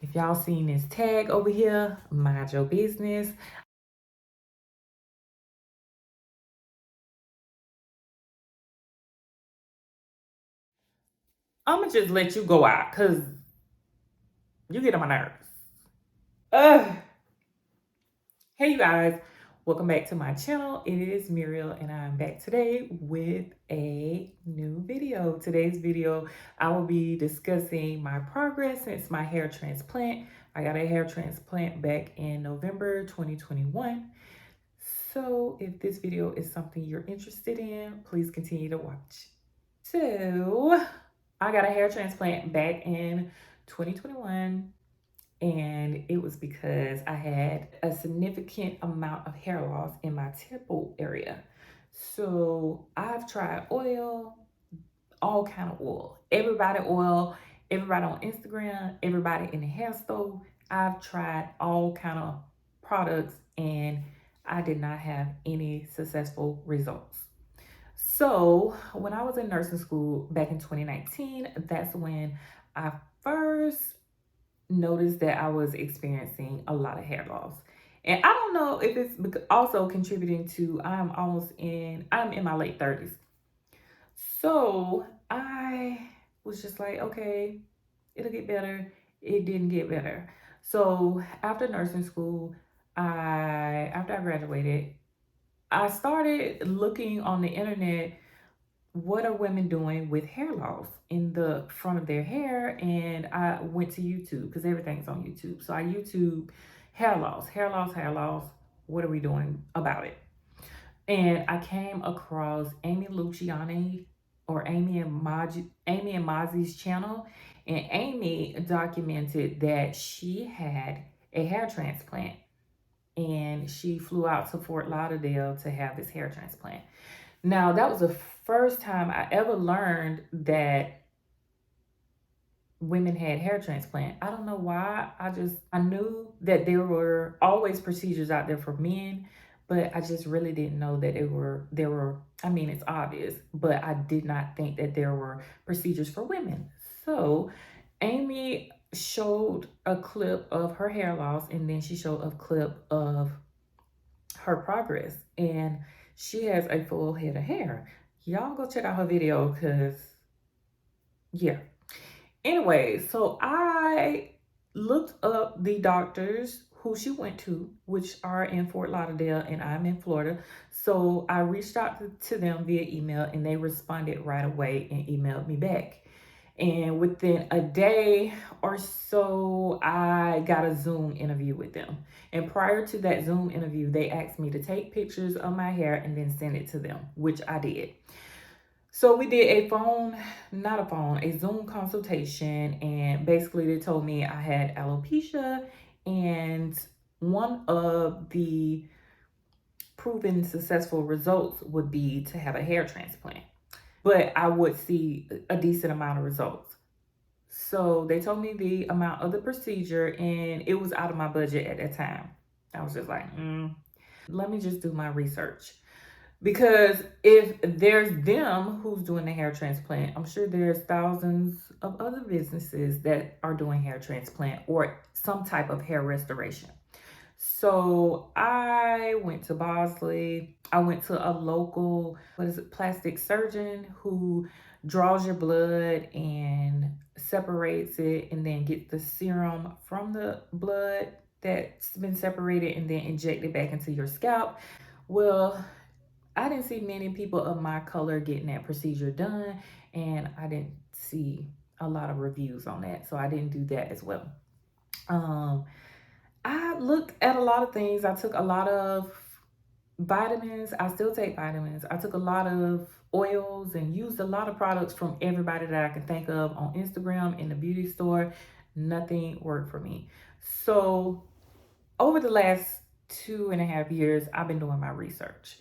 If y'all seen this tag over here, mind your business. I'm gonna just let you go out because you get on my nerves. Ugh. Hey, you guys. Welcome back to my channel. It is Muriel and I'm back today with a new video. Today's video, I will be discussing my progress since my hair transplant. I got a hair transplant back in November 2021. So if this video is something you're interested in, please continue to watch. So I got a hair transplant back in 2021. And it was because I had a significant amount of hair loss in my temple area. So I've tried oil, all kind of oil, everybody on Instagram, everybody in the hair store. I've tried all kind of products and I did not have any successful results. So when I was in nursing school back in 2019, that's when I first noticed that I was experiencing a lot of hair loss. And I don't know if it's also contributing to I'm in my late 30s. So I was just like, okay, it'll get better. It didn't get better. So after nursing school, after I graduated, I started looking on the internet, what are women doing with hair loss in the front of their hair? And I went to YouTube because everything's on YouTube. So I YouTube hair loss, hair loss, hair loss. What are we doing about it? And I came across Amy Luciani or Amy and Mozzie's channel. And Amy documented that she had a hair transplant and she flew out to Fort Lauderdale to have this hair transplant. Now, that was the first time I ever learned that women had hair transplant. I don't know why. I knew that there were always procedures out there for men, but I just really didn't know that there were, I mean, it's obvious, but I did not think that there were procedures for women. So Amy showed a clip of her hair loss and then she showed a clip of her progress, and she has a full head of hair. Y'all go check out her video because, yeah. Anyway, so I looked up the doctors who she went to, which are in Fort Lauderdale, and I'm in Florida. So I reached out to them via email, and they responded right away and emailed me back. And within a day or so, I got a Zoom interview with them. And prior to that Zoom interview, they asked me to take pictures of my hair and then send it to them, which I did. So we did a Zoom consultation. And basically they told me I had alopecia, and one of the proven successful results would be to have a hair transplant. But I would see a decent amount of results. So they told me the amount of the procedure, and it was out of my budget at that time. I was just like, let me just do my research. Because if there's them who's doing the hair transplant, I'm sure there's thousands of other businesses that are doing hair transplant or some type of hair restoration. So I went to Bosley. I went to a local, plastic surgeon who draws your blood and separates it and then get the serum from the blood that's been separated and then inject it back into your scalp. Well, I didn't see many people of my color getting that procedure done, and I didn't see a lot of reviews on that, so I didn't do that as well. I looked at a lot of things. I took a lot of vitamins. I still take vitamins. I took a lot of oils and used a lot of products from everybody that I can think of on Instagram, in the beauty store. Nothing worked for me. So over the last 2.5 years, I've been doing my research.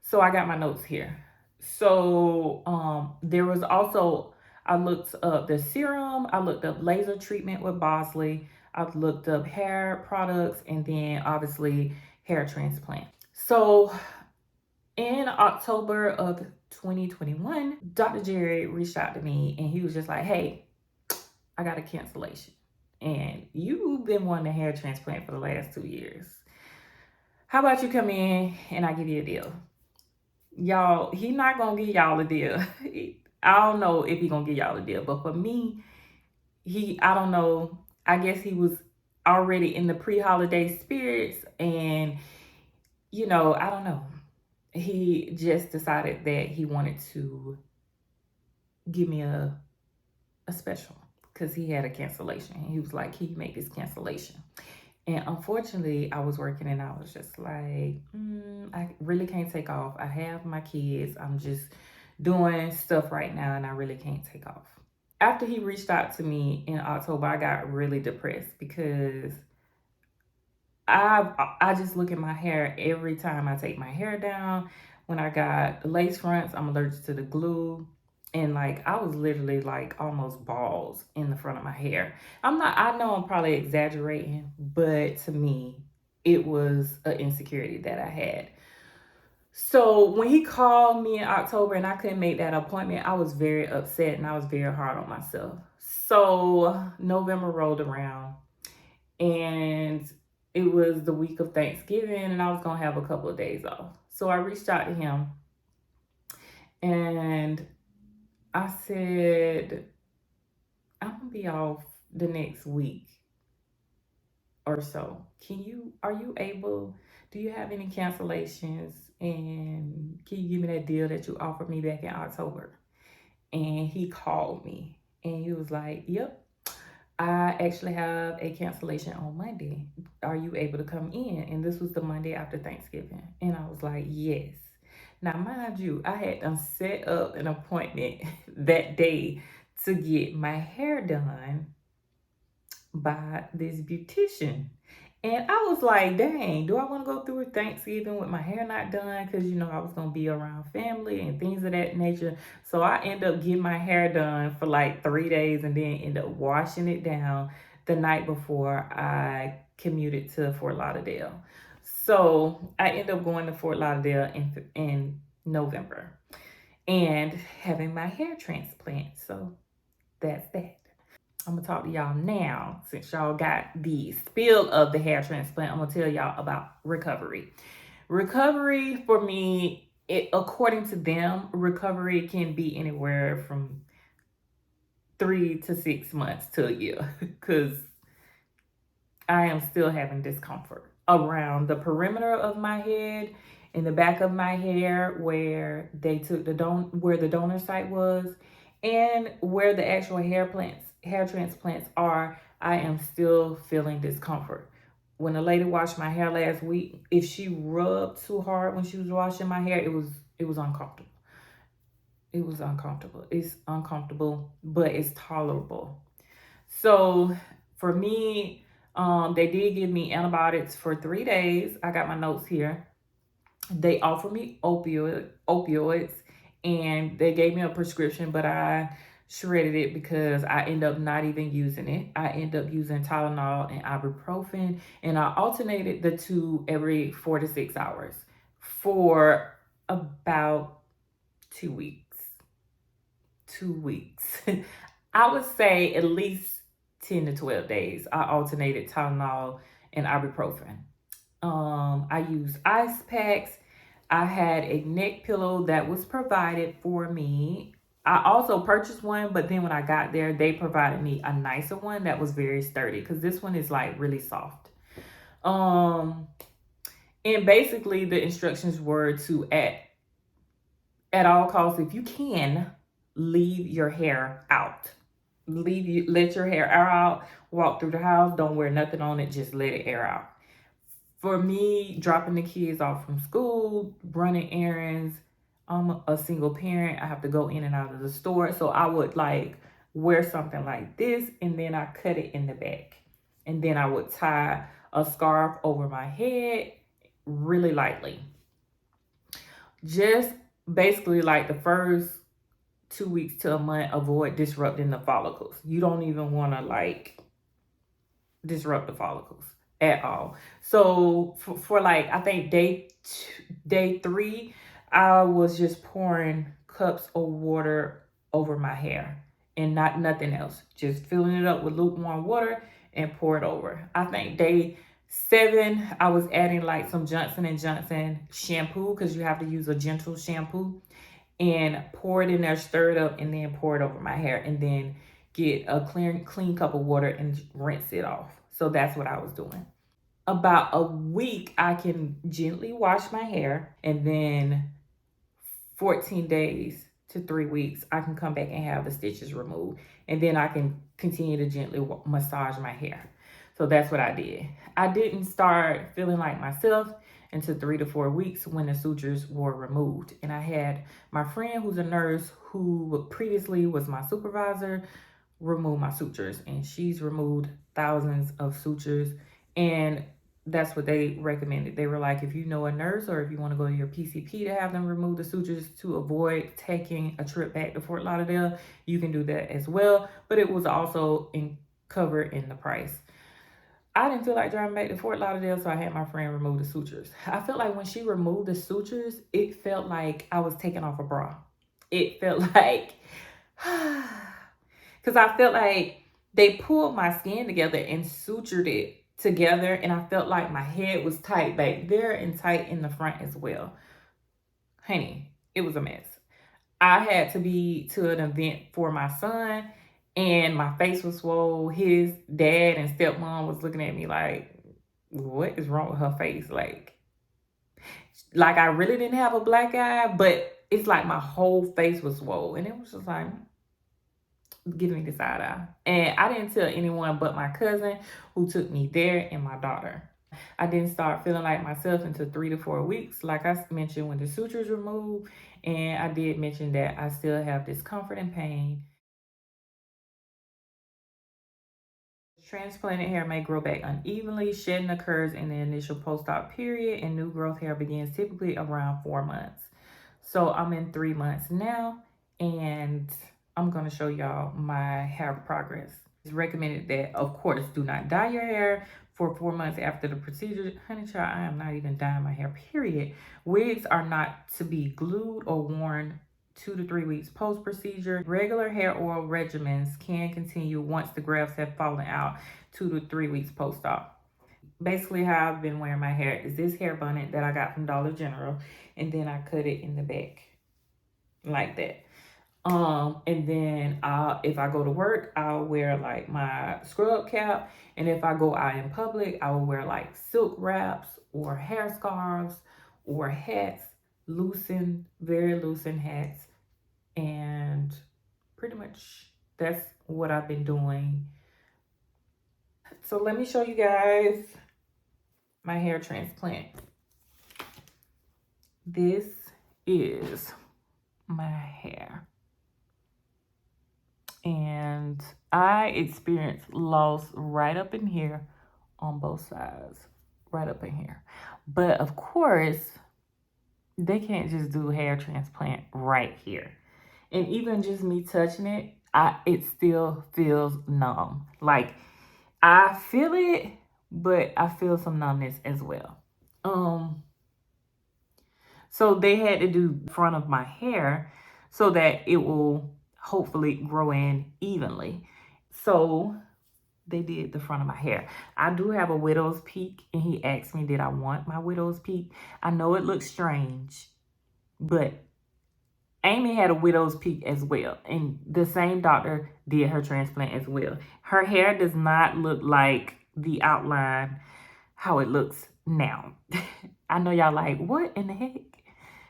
So I got my notes here. So there was also, I looked up the serum. I looked up laser treatment with Bosley. I've looked up hair products, and then obviously hair transplant. So in October of 2021, Dr. Jerry reached out to me and he was just like, hey, I got a cancellation. and you've been wanting a hair transplant for the last 2 years. How about you come in and I give you a deal? Y'all, he not gonna give y'all a deal. I don't know if he gonna give y'all a deal, but for me, I don't know. I guess he was already in the pre-holiday spirits, and I don't know. He just decided that he wanted to give me a special because he had a cancellation. He was like, "Can you make this cancellation?" And unfortunately, I was working and I was just like, I really can't take off. I have my kids. I'm just doing stuff right now and I really can't take off. After he reached out to me in October, I got really depressed because I just look at my hair every time I take my hair down. When I got lace fronts, I'm allergic to the glue. And like I was literally like almost balls in the front of my hair. I know I'm probably exaggerating, but to me, it was an insecurity that I had. So when he called me in October and I couldn't make that appointment, I was very upset and I was very hard on myself. So November rolled around and it was the week of Thanksgiving and I was going to have a couple of days off. So I reached out to him and I said, I'm going to be off the next week or so. Are you able, do you have any cancellations and can you give me that deal that you offered me back in October? And he called me and he was like, yep, I actually have a cancellation on Monday. Are you able to come in? And this was the Monday after Thanksgiving. And I was like, yes. Now, mind you, I had set up an appointment that day to get my hair done by this beautician. And I was like, dang, do I want to go through Thanksgiving with my hair not done? Because, I was going to be around family and things of that nature. So I end up getting my hair done for like 3 days and then end up washing it down the night before I commuted to Fort Lauderdale. So I end up going to Fort Lauderdale in November and having my hair transplant. So that's that. I'm gonna talk to y'all now since y'all got the spill of the hair transplant. I'm gonna tell y'all about recovery. Recovery for me, according to them, recovery can be anywhere from 3 to 6 months to a year because I am still having discomfort around the perimeter of my head, in the back of my hair where they took where the donor site was, and where the actual hair transplants are. I am still feeling discomfort. When the lady washed my hair last week, if she rubbed too hard when she was washing my hair, it was uncomfortable. It was uncomfortable. It's uncomfortable, but it's tolerable. So for me, they did give me antibiotics for 3 days. I got my notes here. They offered me opioids, and they gave me a prescription, but I shredded it because I end up not even using it. I end up using Tylenol and ibuprofen, and I alternated the two every 4 to 6 hours for about 2 weeks. 2 weeks. I would say at least 10 to 12 days. I alternated Tylenol and ibuprofen. I used ice packs. I had a neck pillow that was provided for me. I also purchased one, but then when I got there, they provided me a nicer one that was very sturdy because this one is like really soft. And basically the instructions were to at all costs, if you can, leave your hair out. Let your hair air out. Walk through the house. Don't wear nothing on it. Just let it air out. For me, dropping the kids off from school, running errands, I'm a single parent. I have to go in and out of the store. So I would like wear something like this and then I cut it in the back. And then I would tie a scarf over my head really lightly. Just basically like the first 2 weeks to a month, avoid disrupting the follicles. You don't even want to like disrupt the follicles at all. So for like, I think day 3, I was just pouring cups of water over my hair and nothing else. Just filling it up with lukewarm water and pour it over. I think day 7, I was adding like some Johnson & Johnson shampoo, because you have to use a gentle shampoo, and pour it in there, stir it up, and then pour it over my hair, and then get a clean cup of water and rinse it off. So that's what I was doing. About a week, I can gently wash my hair, and then 14 days to 3 weeks, I can come back and have the stitches removed. And then I can continue to gently massage my hair. So that's what I did. I didn't start feeling like myself until 3 to 4 weeks when the sutures were removed. And I had my friend who's a nurse, who previously was my supervisor, remove my sutures. And she's removed thousands of sutures. And that's what they recommended. They were like, if you know a nurse, or if you want to go to your PCP to have them remove the sutures to avoid taking a trip back to Fort Lauderdale, you can do that as well. But it was also covered in the price. I didn't feel like driving back to Fort Lauderdale, so I had my friend remove the sutures. I felt like when she removed the sutures, it felt like I was taking off a bra. It felt like, because I felt like they pulled my skin together and sutured it together, and I felt like my head was tight back there and tight in the front as well. Honey, it was a mess. I had to be to an event for my son, and my face was swole. His dad and stepmom was looking at me like, what is wrong with her face? Like I really didn't have a black eye, but it's like my whole face was swole. And it was just like, giving me the side eye. And I didn't tell anyone but my cousin, who took me there, and my daughter. I didn't start feeling like myself until 3 to 4 weeks, like I mentioned, when the sutures removed. And I did mention that I still have discomfort and pain. Transplanted hair may grow back unevenly. Shedding occurs in the initial post-op period, and new growth hair begins typically around 4 months. So I'm in 3 months now, and I'm going to show y'all my hair progress. It's recommended that, of course, do not dye your hair for 4 months after the procedure. Honey child, I am not even dyeing my hair, period. Wigs are not to be glued or worn 2 to 3 weeks post-procedure. Regular hair oil regimens can continue once the grafts have fallen out 2 to 3 weeks post-op. Basically, how I've been wearing my hair is this hair bonnet that I got from Dollar General, and then I cut it in the back like that. And then if I go to work, I'll wear like my scrub cap, and if I go out in public, I will wear like silk wraps or hair scarves or hats, very loosened hats. And pretty much that's what I've been doing. So let me show you guys my hair transplant. This is my hair. And I experienced loss right up in here on both sides, right up in here. But of course, they can't just do hair transplant right here. And even just me touching it, it still feels numb. Like, I feel it, but I feel some numbness as well. So they had to do the front of my hair so that it will hopefully grow in evenly. So they did the front of my hair. I do have a widow's peak, and he asked me, did I want my widow's peak? I know it looks strange, but Amy had a widow's peak as well, and the same doctor did her transplant as well. Her hair does not look like the outline how it looks now. I know y'all like, what in the heck?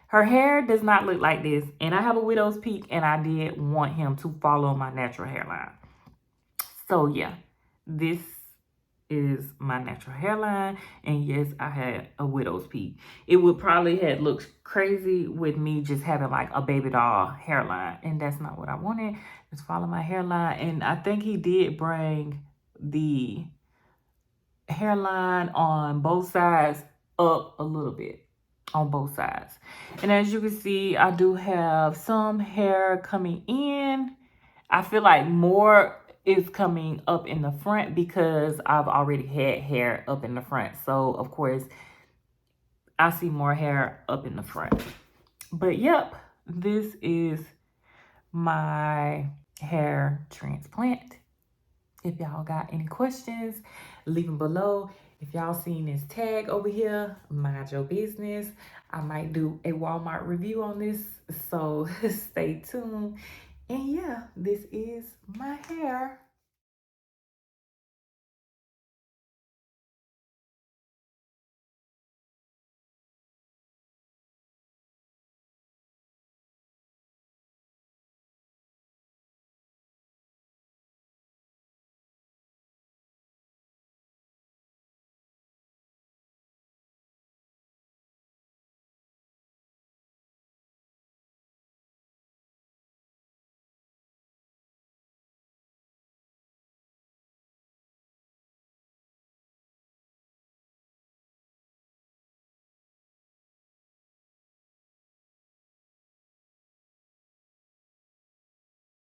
Her hair does not look like this, and I have a widow's peak, and I did want him to follow my natural hairline. So yeah, this is my natural hairline, and yes, I had a widow's peak. It would probably have looked crazy with me just having like a baby doll hairline, and that's not what I wanted. Just follow my hairline. And I think he did bring the hairline on both sides up a little bit on both sides. And as you can see, I do have some hair coming in. I feel like more is coming up in the front because I've already had hair up in the front. So of course, I see more hair up in the front. But yep, this is my hair transplant. If y'all got any questions, leave them below. If y'all seen this tag over here, mind your business. I might do a Walmart review on this, so stay tuned. And yeah, this is my hair.